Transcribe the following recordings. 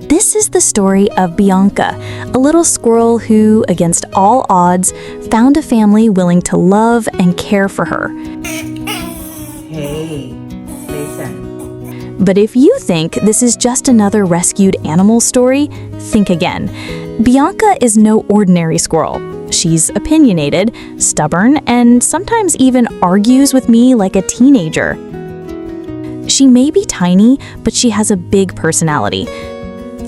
This is the story of Bianca, a little squirrel who, against all odds, found a family willing to love and care for her. Hey, listen. But if you think this is just another rescued animal story, think again. Bianca is no ordinary squirrel. She's opinionated, stubborn, and sometimes even argues with me like a teenager. She may be tiny, but she has a big personality.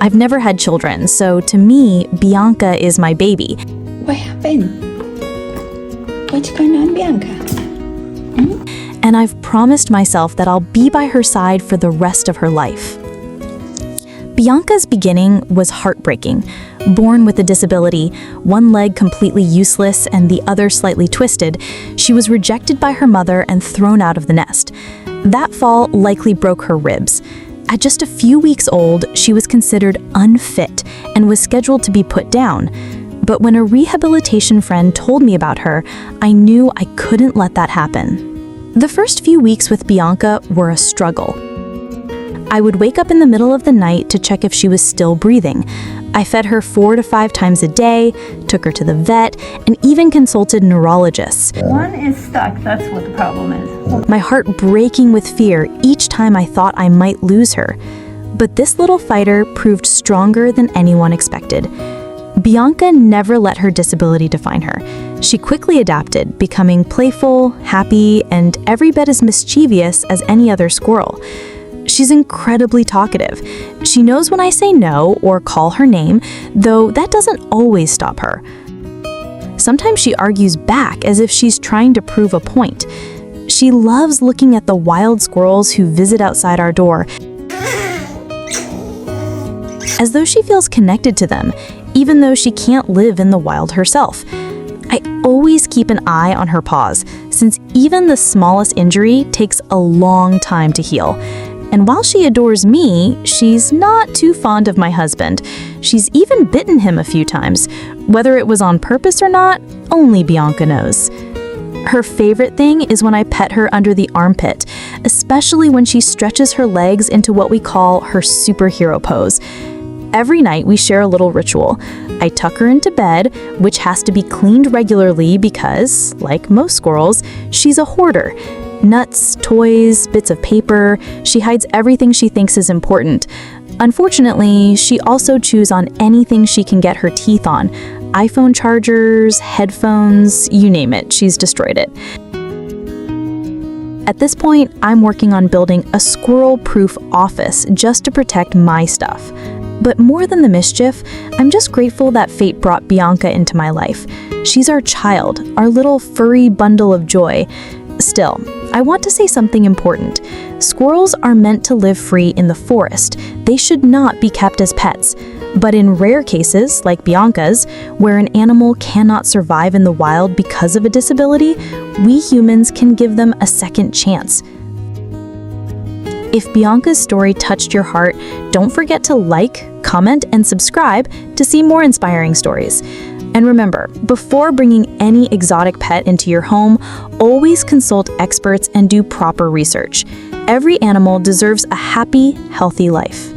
I've never had children, so to me, Bianca is my baby. What happened? What's going on, Bianca? And I've promised myself that I'll be by her side for the rest of her life. Bianca's beginning was heartbreaking. Born with a disability, one leg completely useless and the other slightly twisted, she was rejected by her mother and thrown out of the nest. That fall likely broke her ribs. At just a few weeks old, she was considered unfit and was scheduled to be put down. But when a rehabilitation friend told me about her, I knew I couldn't let that happen. The first few weeks with Bianca were a struggle. I would wake up in the middle of the night to check if she was still breathing. I fed her 4 to 5 times a day, took her to the vet, and even consulted neurologists. One is stuck, that's what the problem is. My heart breaking with fear each time I thought I might lose her. But this little fighter proved stronger than anyone expected. Bianca never let her disability define her. She quickly adapted, becoming playful, happy, and every bit as mischievous as any other squirrel. She's incredibly talkative. She knows when I say no or call her name, though that doesn't always stop her. Sometimes she argues back as if she's trying to prove a point. She loves looking at the wild squirrels who visit outside our door, as though she feels connected to them, even though she can't live in the wild herself. I always keep an eye on her paws, since even the smallest injury takes a long time to heal. And while she adores me, she's not too fond of my husband. She's even bitten him a few times. Whether it was on purpose or not, only Bianca knows. Her favorite thing is when I pet her under the armpit, especially when she stretches her legs into what we call her superhero pose. Every night we share a little ritual. I tuck her into bed, which has to be cleaned regularly because, like most squirrels, she's a hoarder. Nuts, toys, bits of paper, she hides everything she thinks is important. Unfortunately, she also chews on anything she can get her teeth on. iPhone chargers, headphones, you name it, she's destroyed it. At this point, I'm working on building a squirrel-proof office just to protect my stuff. But more than the mischief, I'm just grateful that fate brought Bianca into my life. She's our child, our little furry bundle of joy. Still, I want to say something important. Squirrels are meant to live free in the forest. They should not be kept as pets. But in rare cases, like Bianca's, where an animal cannot survive in the wild because of a disability, we humans can give them a second chance. If Bianca's story touched your heart, don't forget to like, comment, and subscribe to see more inspiring stories. And remember, before bringing any exotic pet into your home, always consult experts and do proper research. Every animal deserves a happy, healthy life.